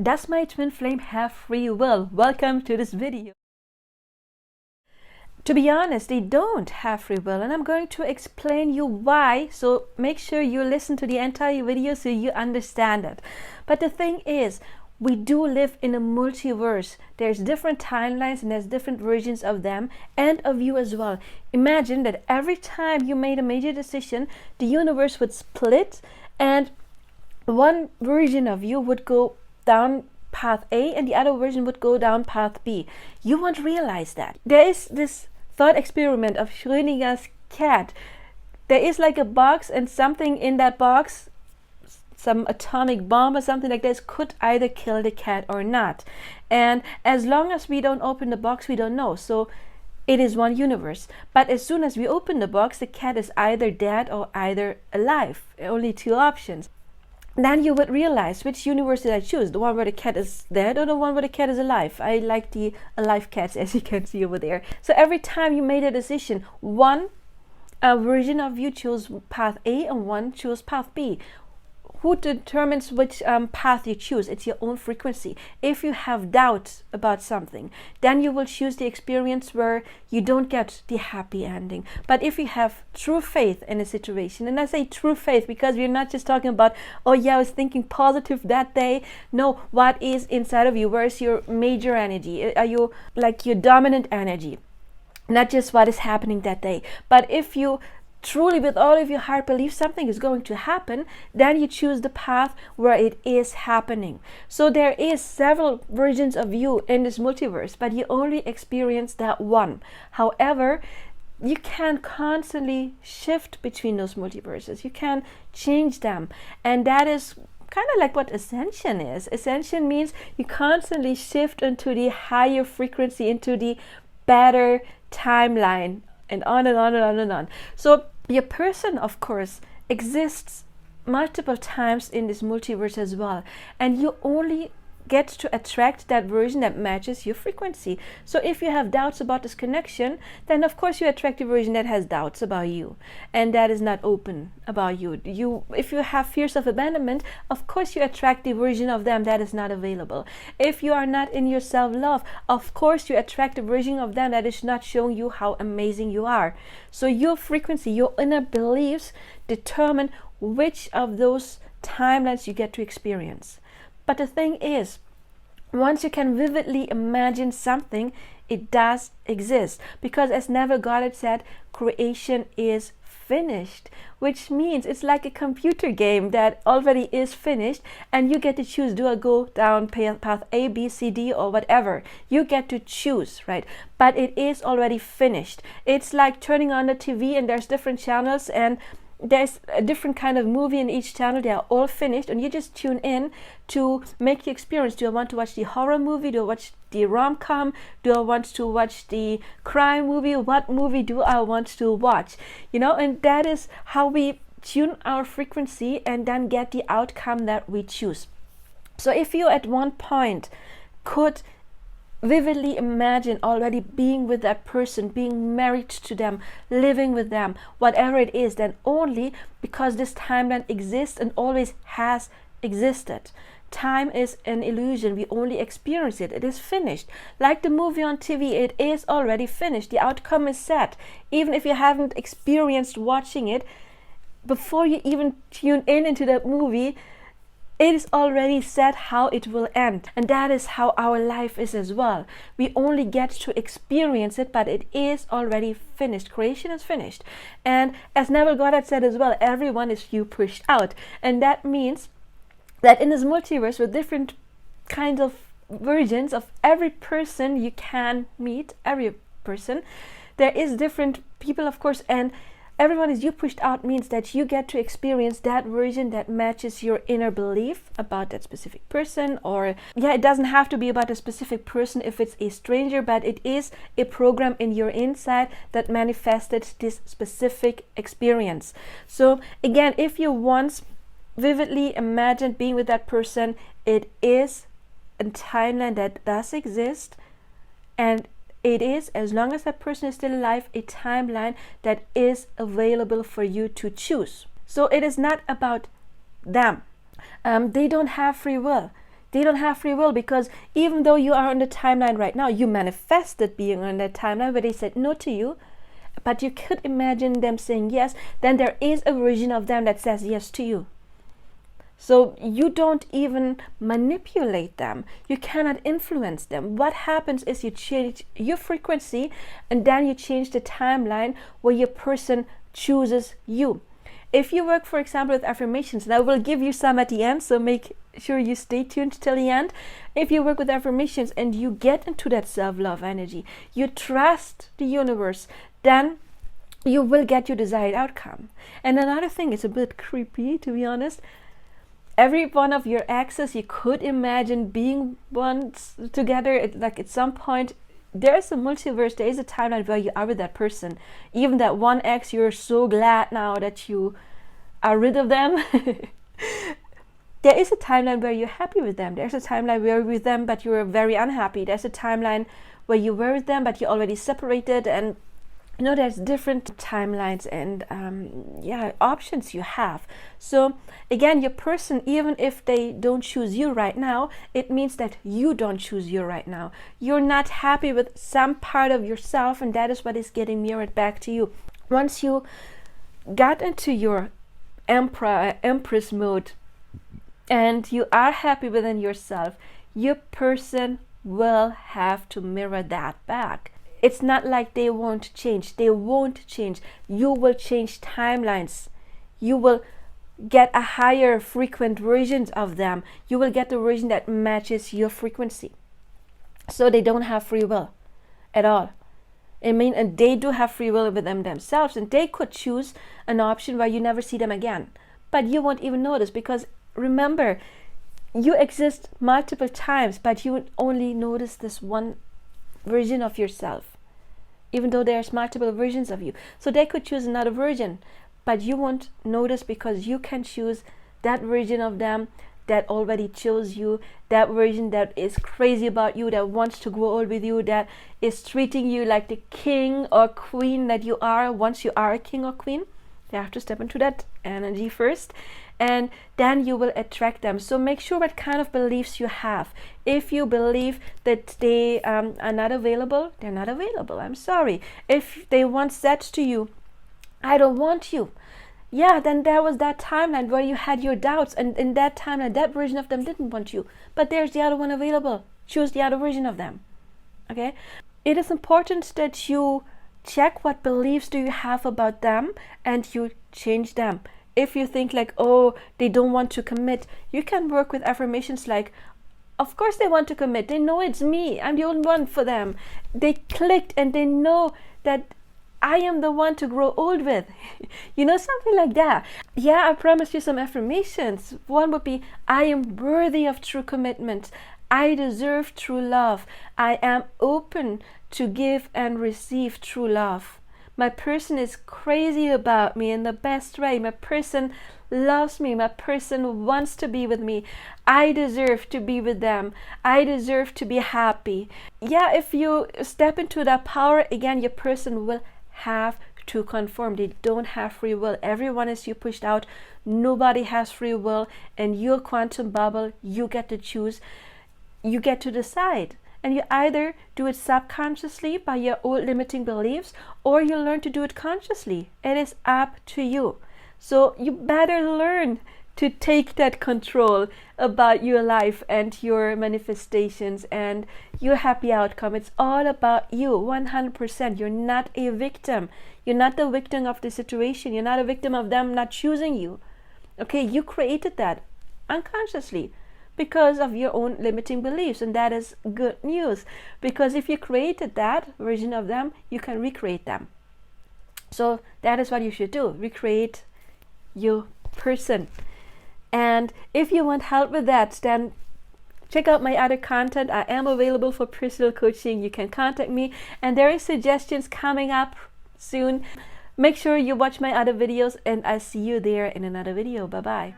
Does my twin flame have free will? Welcome to this video. To be honest, they don't have free will, and I'm going to explain you why, so make sure you listen to the entire video so you understand it. But the thing is, we do live in a multiverse. There's different timelines and there's different versions of them and of you as well. Imagine that every time you made a major decision, the universe would split and one version of you would go down path A and the other version would go down path B. You won't realize that. There is this thought experiment of Schrödinger's cat. There is like a box, and something in that box, some atomic bomb or something like this, could either kill the cat or not. And as long as we don't open the box, we don't know. So it is one universe. But as soon as we open the box, the cat is either dead or either alive. Only two options. Then you would realize, which universe did I choose? The one where the cat is dead or the one where the cat is alive? I like the alive cats, as you can see over there. So every time you made a decision, one version of you chose path A and one chose path B. Who determines which path you choose? It's your own frequency. If you have doubts about something, then you will choose the experience where you don't get the happy ending. But if you have true faith in a situation, and I say true faith because we're not just talking about, oh yeah, I was thinking positive that day. No, what is inside of you? Where is your major energy? Are you like your dominant energy? Not just what is happening that day. But if you truly with all of your heart believe something is going to happen, then you choose the path where it is happening. So there is several versions of you in this multiverse, but you only experience that one. However, you can constantly shift between those multiverses. You can change them, and that is kind of like what ascension is. Ascension means you constantly shift into the higher frequency, into the better timeline, and on and on and on and on. So your person, of course, exists multiple times in this multiverse as well, and you only get to attract that version that matches your frequency. So if you have doubts about this connection, then of course you attract the version that has doubts about you and that is not open about you. If you have fears of abandonment, of course you attract the version of them that is not available. If you are not in your self-love, of course you attract the version of them that is not showing you how amazing you are. So your frequency, your inner beliefs determine which of those timelines you get to experience. But the thing is, once you can vividly imagine something, it does exist. Because as Neville Goddard said, creation is finished, which means it's like a computer game that already is finished, and you get to choose, do I go down path A, B, C, D, or whatever. You get to choose, right? But it is already finished. It's like turning on the TV and there's different channels and there's a different kind of movie in each channel. They are all finished and you just tune in to make the experience. Do I want to watch the horror movie? Do I watch the rom-com? Do I want to watch the crime movie? What movie do I want to watch? You know, and that is how we tune our frequency and then get the outcome that we choose. So if you at one point could vividly imagine already being with that person, being married to them, living with them, whatever it is, then only because this timeline exists and always has existed. Time is an illusion. We only experience it. It is finished. Like the movie on TV, it is already finished. The outcome is set. Even if you haven't experienced watching it, before you even tune in into that movie, it is already set how it will end. And that is how our life is as well. We only get to experience it, but it is already finished. Creation is finished. And as Neville Goddard said as well, everyone is you pushed out. And that means that in this multiverse with different kinds of versions of every person you can meet, every person, there is different people, of course, and everyone is you pushed out means that you get to experience that version that matches your inner belief about that specific person. Or yeah, it doesn't have to be about a specific person if it's a stranger, but it is a program in your inside that manifested this specific experience. So again, if you once vividly imagined being with that person, it is a timeline that does exist, and it is, as long as that person is still alive, a timeline that is available for you to choose. So it is not about them. They don't have free will. They don't have free will, because even though you are on the timeline right now, you manifested being on that timeline where they said no to you, but you could imagine them saying yes, then there is a version of them that says yes to you. So you don't even manipulate them. You cannot influence them. What happens is you change your frequency, and then you change the timeline where your person chooses you. If you work, for example, with affirmations, and I will give you some at the end, so make sure you stay tuned till the end. If you work with affirmations and you get into that self-love energy, you trust the universe, then you will get your desired outcome. And another thing is a bit creepy, to be honest. Every one of your exes, you could imagine being once together, like at some point. There's a multiverse, there is a timeline where you are with that person. Even that one ex, you're so glad now that you are rid of them. There is a timeline where you're happy with them. There's a timeline where you're with them, but you're very unhappy. There's a timeline where you were with them, but you're already separated. And you know, there's different timelines and options you have. So again, your person, even if they don't choose you right now, it means that you don't choose you right now. You're not happy with some part of yourself, and that is what is getting mirrored back to you. Once you got into your empress mode and you are happy within yourself, your person will have to mirror that back. It's not like they won't change. They won't change. You will change timelines. You will get a higher frequent version of them. You will get the version that matches your frequency. So they don't have free will at all. And they do have free will with them themselves, and they could choose an option where you never see them again. But you won't even notice, because remember, you exist multiple times, but you would only notice this one version of yourself, even though there's multiple versions of you. So they could choose another version, but you won't notice, because you can choose that version of them that already chose you, that version that is crazy about you, that wants to grow old with you, that is treating you like the king or queen that you are. Once you are a king or queen, you have to step into that energy first, and then you will attract them. So make sure what kind of beliefs you have. If you believe that they are not available, they're not available. I'm sorry. If they once said to you, I don't want you, yeah, then there was that timeline where you had your doubts, and in that timeline, that version of them didn't want you. But there's the other one available. Choose the other version of them. Okay? It is important that you check what beliefs do you have about them, and you change them. If you think like, oh, they don't want to commit, you can work with affirmations like, of course they want to commit. They know it's me. I'm the only one for them. They clicked, and they know that I am the one to grow old with. You know, something like that. Yeah, I promised you some affirmations. One would be, I am worthy of true commitment. I deserve true love. I am open to give and receive true love. My person is crazy about me in the best way. My person loves me. My person wants to be with me. I deserve to be with them. I deserve to be happy. Yeah, if you step into that power, again, your person will have to conform. They don't have free will. Everyone is you pushed out. Nobody has free will. And your quantum bubble, you get to choose. You get to decide. And you either do it subconsciously by your old limiting beliefs, or you learn to do it consciously. It is up to you. So you better learn to take that control about your life and your manifestations and your happy outcome. It's all about you, 100%. You're not a victim. You're not the victim of the situation. You're not a victim of them not choosing you. Okay, you created that unconsciously because of your own limiting beliefs, and that is good news, because if you created that version of them, you can recreate them. So that is what you should do, recreate your person. And if you want help with that, then check out my other content. I am available for personal coaching. You can contact me, and there is suggestions coming up soon. Make sure you watch my other videos, and I'll see you there in another video. Bye bye.